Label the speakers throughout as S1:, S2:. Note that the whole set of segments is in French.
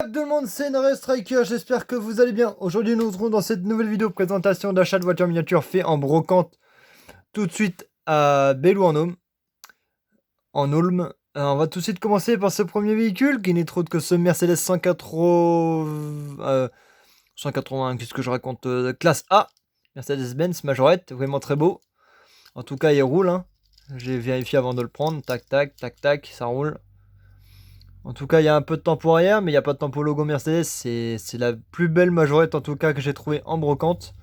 S1: Salut tout le monde, c'est Nare Striker, j'espère que vous allez bien. Aujourd'hui nous nous retrouvons dans cette nouvelle vidéo présentation d'achat de voiture miniature fait en brocante tout de suite à Belou en Ulm. Alors, on va tout de suite commencer par ce premier véhicule qui n'est autre que ce Mercedes 180, qu'est-ce que je raconte, classe A, Mercedes-Benz Majorette, vraiment très beau. En tout cas il roule, hein. J'ai vérifié avant de le prendre, tac tac tac tac, ça roule. En tout cas, il y a un peu de tempo arrière, mais il n'y a pas de tempo logo Mercedes. C'est la plus belle majorette en tout cas que j'ai trouvé en brocante.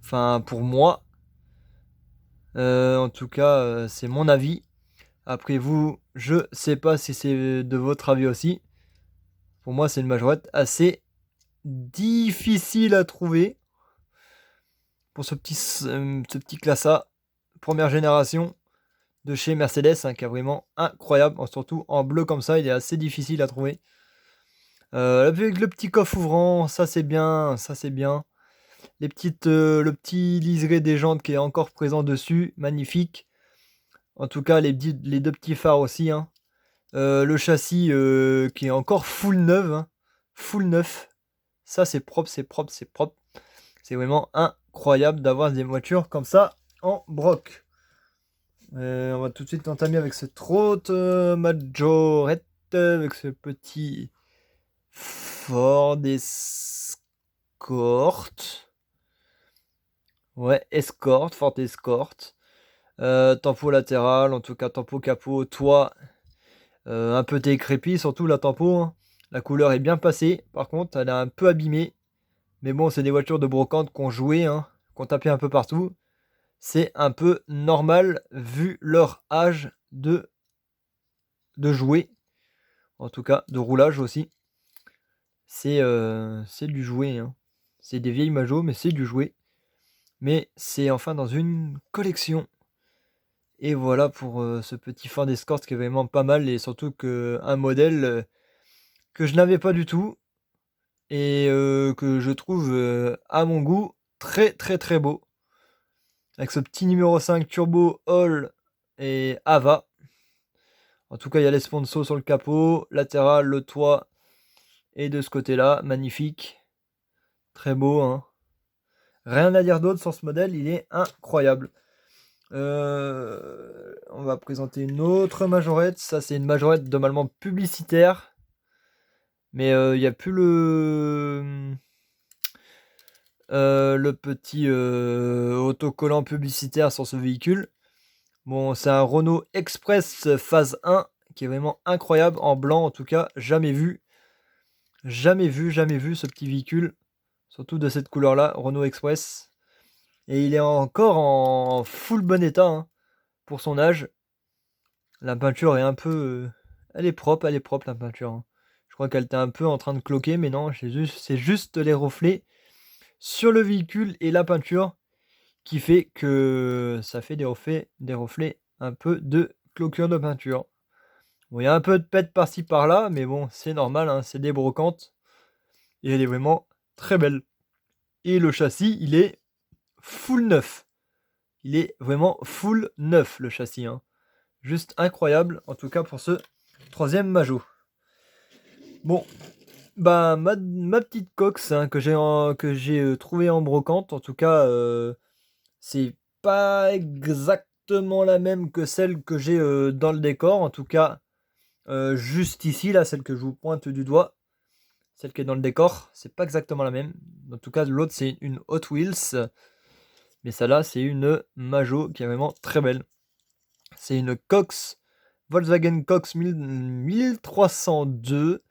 S1: Enfin, pour moi. En tout cas, c'est mon avis. Après vous, je sais pas si c'est de votre avis aussi. Pour moi, c'est une majorette assez difficile à trouver. Pour ce petit classe A, première génération de chez Mercedes, hein, qui est vraiment incroyable. Surtout en bleu comme ça, il est assez difficile à trouver. Avec le petit coffre ouvrant, ça c'est bien, ça c'est bien. Le petit liseré des jantes qui est encore présent dessus, magnifique. En tout cas, les deux petits phares aussi, hein. Le châssis qui est encore full neuf, hein. Full neuf. Ça c'est propre, c'est propre, c'est propre. C'est vraiment incroyable d'avoir des voitures comme ça en broc. On va tout de suite entamer avec cette autre Majorette, avec ce petit Ford Escort. Ouais, Escort, Ford Escort. Tempo latéral, en tout cas tempo capot, toit un peu décrépit, surtout la tempo, hein. La couleur est bien passée, par contre elle est un peu abîmée. Mais bon, c'est des voitures de brocante qu'on jouait, hein, qu'on tapait un peu partout. C'est un peu normal vu leur âge de jouet, en tout cas de roulage aussi. C'est du jouet, hein. C'est des vieilles majos, mais c'est du jouet. Mais c'est enfin dans une collection. Et voilà pour ce petit Ford Escort qui est vraiment pas mal et surtout qu'un modèle que je n'avais pas du tout et que je trouve à mon goût très très très beau. Avec ce petit numéro 5 turbo All et Ava. En tout cas, il y a les sponsors sur le capot, latéral, le toit et de ce côté-là, magnifique. Très beau, hein. Rien à dire d'autre sur ce modèle, il est incroyable. On va présenter une autre majorette. Ça, c'est une majorette normalement publicitaire. Mais il n'y a plus le petit autocollant publicitaire sur ce véhicule. Bon, c'est un Renault Express phase 1 qui est vraiment incroyable. En blanc, en tout cas, jamais vu. Jamais vu, jamais vu ce petit véhicule. Surtout de cette couleur-là, Renault Express. Et il est encore en full bon état, hein, pour son âge. La peinture est un peu... elle est propre la peinture, hein. Je crois qu'elle était un peu en train de cloquer, mais non, c'est juste les reflets sur le véhicule et la peinture qui fait que ça fait des reflets un peu de cloquure de peinture. Bon, il y a un peu de pète par-ci par-là, mais bon, c'est normal, hein, c'est des brocantes. Et elle est vraiment très belle. Et le châssis, il est full neuf. Il est vraiment full neuf, le châssis, hein. Juste incroyable, en tout cas pour ce troisième Majo. Bon, bah ma petite cox, hein, que j'ai trouvé en brocante, en tout cas, c'est pas exactement la même que celle que j'ai dans le décor. En tout cas, juste ici, là, celle que je vous pointe du doigt, celle qui est dans le décor, c'est pas exactement la même. En tout cas, l'autre, c'est une Hot Wheels. Mais celle-là, c'est une Majo qui est vraiment très belle. C'est une Cox, Volkswagen Cox 1302.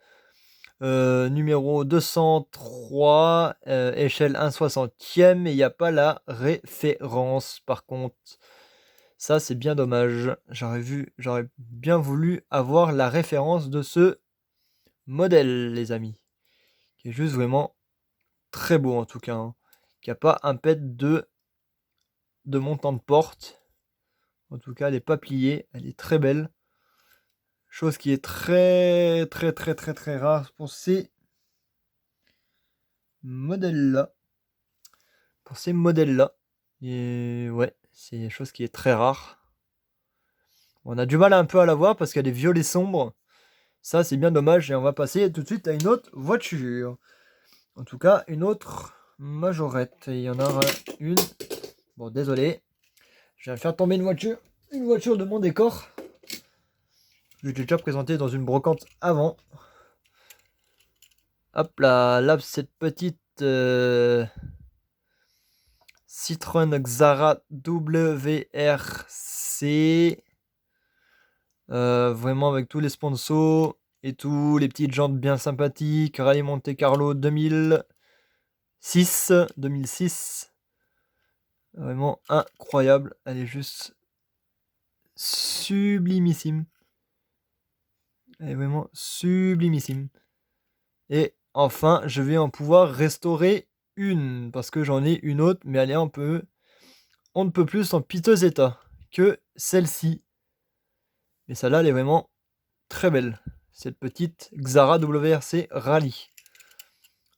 S1: Numéro 203, échelle 1/60e, et il n'y a pas la référence par contre. Ça c'est bien dommage. J'aurais bien voulu avoir la référence de ce modèle, les amis. Qui est juste vraiment très beau en tout cas, hein. Qui a pas un pet de montant de porte. En tout cas, elle n'est pas pliée, elle est très belle. Chose qui est très très très très très rare pour ces modèles-là. Pour ces modèles-là. Et ouais, c'est une chose qui est très rare. On a du mal un peu à la voir parce qu'elle est violet sombre. Ça, c'est bien dommage. Et on va passer tout de suite à une autre voiture. En tout cas, une autre majorette. Il y en aura une. Bon, désolé. Je viens de faire tomber une voiture. Une voiture de mon décor. Je l'ai déjà présenté dans une brocante avant. Hop là, là cette petite Citroën Xara WRC. Vraiment avec tous les sponsors et tout, les petites jantes bien sympathiques. Rallye Monte Carlo 2006. Vraiment incroyable. Elle est juste sublimissime. Elle est vraiment sublimissime. Et enfin, je vais en pouvoir restaurer une. Parce que j'en ai une autre, mais elle est un peu... On ne peut plus en piteux état que celle-ci. Mais celle-là, elle est vraiment très belle. Cette petite Xara WRC Rally.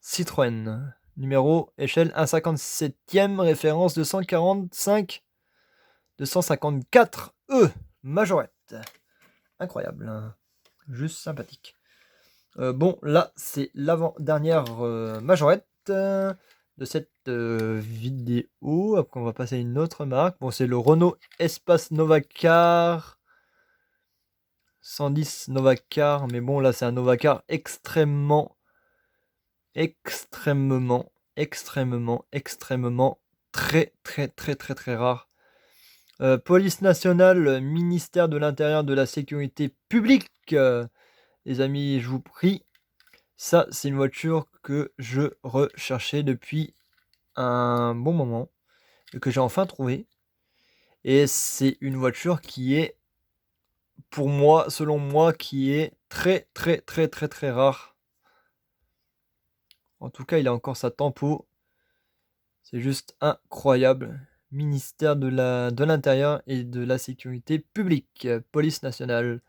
S1: Citroën. Numéro échelle 1,57e, référence 254 E. Majorette. Incroyable. Hein. Juste sympathique. Bon, là, c'est l'avant-dernière majorette de cette vidéo. Après, on va passer à une autre marque. Bon, c'est le Renault Espace Novacar 110 Novacar. Mais bon, là, c'est un Novacar extrêmement très rare. Police nationale, ministère de l'Intérieur, de la Sécurité publique. Les amis, je vous prie. Ça, c'est une voiture que je recherchais depuis un bon moment et que j'ai enfin trouvé. Et c'est une voiture qui est, pour moi, selon moi, qui est très rare. En tout cas, il a encore sa tempo. C'est juste incroyable. Ministère de l'Intérieur et de la Sécurité publique. Police nationale.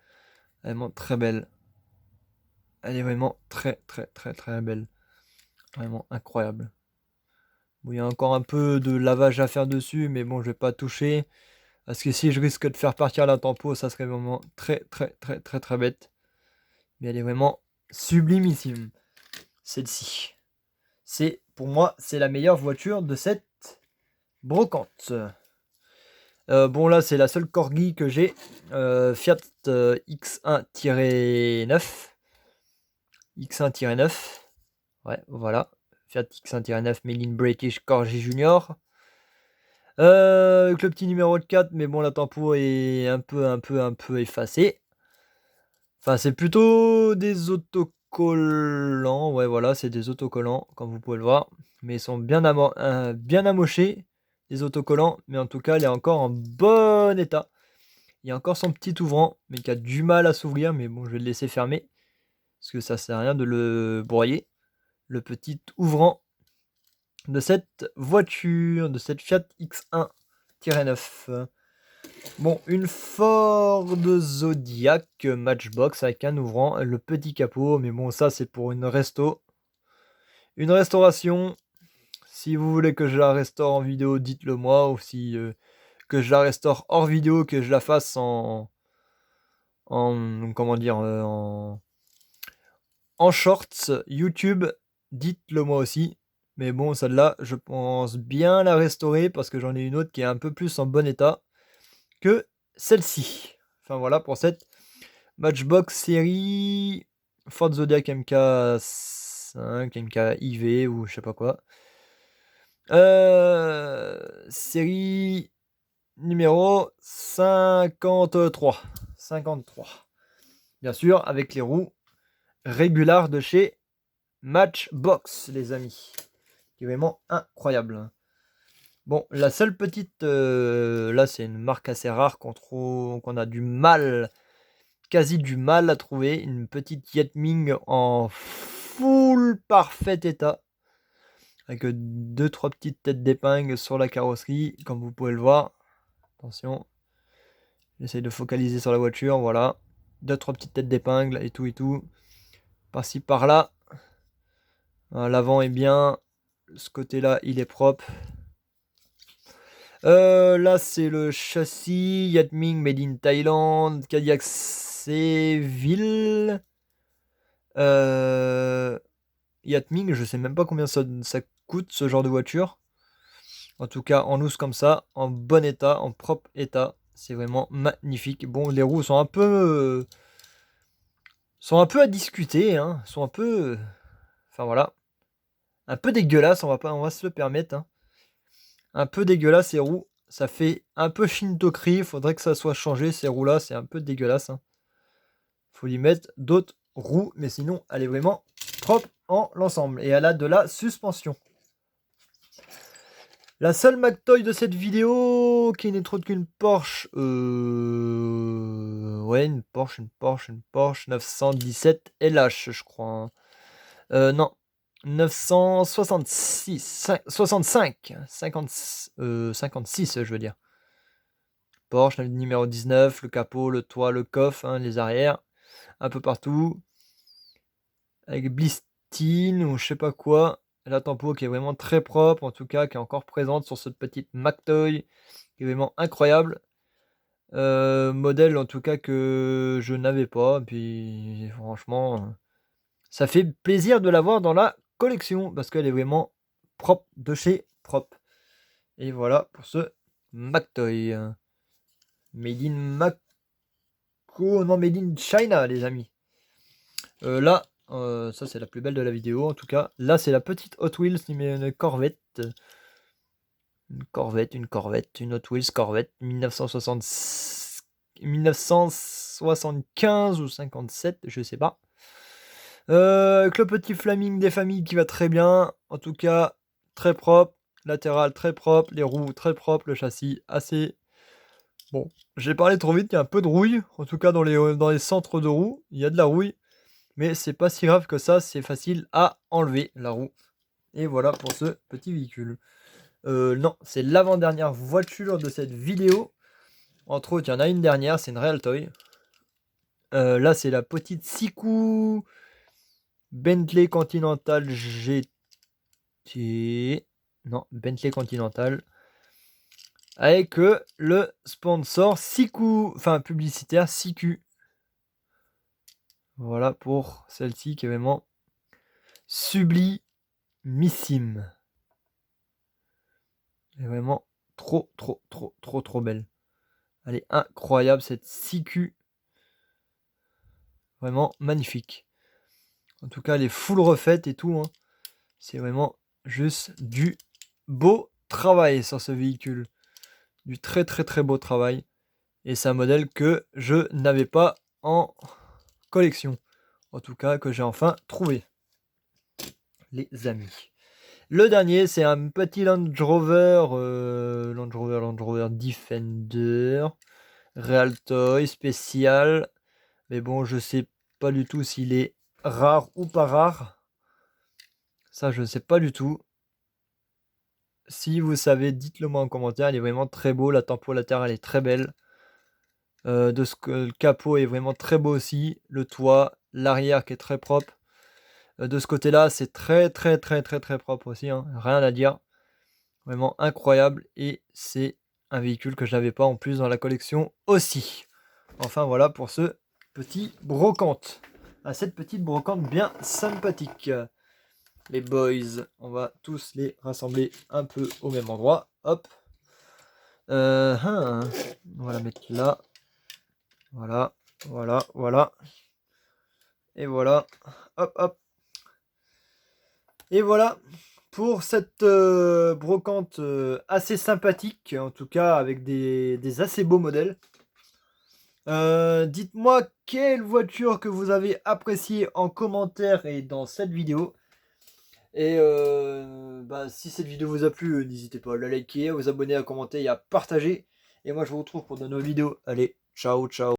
S1: Vraiment très belle. Elle est vraiment très belle. Vraiment incroyable. Bon, il y a encore un peu de lavage à faire dessus, mais bon, je vais pas toucher. Parce que si je risque de faire partir la tempo, ça serait vraiment très bête. Mais elle est vraiment sublimissime. Celle-ci. Pour moi, c'est la meilleure voiture de cette brocante. Bon, là, c'est la seule corgi que j'ai. Fiat X1-9. X1-9. Ouais, voilà. Fiat X1-9 Made in British Corgi Junior. Avec le petit numéro de 4, mais bon, la tempo est un peu effacée. Enfin, c'est plutôt des autocollants. Ouais, voilà, c'est des autocollants, comme vous pouvez le voir. Mais ils sont bien amochés, les autocollants. Mais en tout cas, elle est encore en bon état. Il y a encore son petit ouvrant, mais qui a du mal à s'ouvrir. Mais bon, je vais le laisser fermer. Parce que ça sert à rien de le broyer. Le petit ouvrant de cette voiture, de cette Fiat X1-9. Bon, une Ford Zodiac Matchbox avec un ouvrant, le petit capot, mais bon, ça c'est pour une restauration. Si vous voulez que je la restaure en vidéo, dites-le moi, ou si que je la restaure hors vidéo, que je la fasse comment dire, en shorts YouTube, dites-le moi aussi. Mais bon, celle-là, je pense bien la restaurer parce que j'en ai une autre qui est un peu plus en bon état que celle-ci. Enfin voilà pour cette Matchbox série Ford Zodiac MK5, MK IV ou je sais pas quoi. Série numéro 53. 53. Bien sûr, avec les roues régulars de chez Matchbox, les amis. Qui est vraiment incroyable. Bon, la seule petite... là, c'est une marque assez rare qu'on a quasi du mal à trouver. Une petite Yetming en full parfait état. Avec 2-3 petites têtes d'épingle sur la carrosserie, comme vous pouvez le voir. Attention. J'essaye de focaliser sur la voiture, voilà. 2-3 petites têtes d'épingle et tout. Par-ci, par-là. L'avant est bien. Ce côté-là, il est propre. Là, c'est le châssis Yatming Made in Thailand. Cadillac Seville. Yatming, je sais même pas combien ça coûte ce genre de voiture. En tout cas, en loose comme ça, en bon état, en propre état. C'est vraiment magnifique. Bon, les roues sont un peu à discuter, hein. Sont un peu, enfin voilà, un peu dégueulasses. On va se le permettre, hein. Un peu dégueulasse ces roues. Ça fait un peu Shinto-Kri. Il faudrait que ça soit changé. Ces roues-là, c'est un peu dégueulasse, hein. Faut lui mettre d'autres roues, mais sinon, elle est vraiment propre en l'ensemble. Et elle a de la suspension. La seule McToy de cette vidéo qui n'est autre qu'une Porsche. Ouais, une Porsche 917 LH, je crois, hein. Non. 966. 65. 56, je veux dire. Porsche, numéro 19, le capot, le toit, le coffre, hein, les arrières. Un peu partout. Avec Blistine ou je sais pas quoi. La tempo qui est vraiment très propre, en tout cas, qui est encore présente sur cette petite McToy, qui est vraiment incroyable. Modèle en tout cas que je n'avais pas. Puis franchement, ça fait plaisir de l'avoir dans la collection parce qu'elle est vraiment propre de chez propre. Et voilà pour ce McToy. Made in Mako, non, Made in China, les amis. Là, ça c'est la plus belle de la vidéo en tout cas. Là, c'est la petite Hot Wheels, une Corvette. Une Hot Wheels Corvette 1975 ou 57, je sais pas. Avec le petit flaming des familles qui va très bien. En tout cas, très propre. Latéral très propre. Les roues très propres. Le châssis assez. Bon, j'ai parlé trop vite. Il y a un peu de rouille. En tout cas, dans les centres de roues, il y a de la rouille. Mais c'est pas si grave que ça. C'est facile à enlever la roue. Et voilà pour ce petit véhicule. Non, c'est l'avant-dernière voiture de cette vidéo. Entre autres, il y en a une dernière, c'est une Real Toy. Là, c'est la petite Siku Bentley Continental GT. Non, Bentley Continental. Avec le sponsor Siku, enfin publicitaire Siku. Voilà pour celle-ci qui est vraiment sublimissime. Elle est vraiment trop belle. Elle est incroyable cette Siku. Vraiment magnifique. En tout cas, elle est full refaite et tout, hein. C'est vraiment juste du beau travail sur ce véhicule. Du très beau travail. Et c'est un modèle que je n'avais pas en collection. En tout cas, que j'ai enfin trouvé. Les amis. Le dernier, c'est un petit Land Rover Defender. Real Toy spécial. Mais bon, je sais pas du tout s'il est rare ou pas rare. Ça, je ne sais pas du tout. Si vous savez, dites-le moi en commentaire. Il est vraiment très beau. La tempo latérale est très belle. Le capot est vraiment très beau aussi. Le toit, l'arrière qui est très propre. De ce côté-là, c'est très propre aussi, hein. Rien à dire. Vraiment incroyable. Et c'est un véhicule que je n'avais pas en plus dans la collection aussi. Enfin voilà pour ce petit brocante. Cette petite brocante bien sympathique. Les boys, on va tous les rassembler un peu au même endroit. Hop. On va la mettre là. Voilà. Et voilà. Hop. Et voilà pour cette brocante assez sympathique. En tout cas, avec des assez beaux modèles. Dites-moi quelle voiture que vous avez appréciée en commentaire et dans cette vidéo. Et si cette vidéo vous a plu, n'hésitez pas à la liker, à vous abonner, à commenter et à partager. Et moi je vous retrouve pour de nouvelles vidéos. Allez, ciao.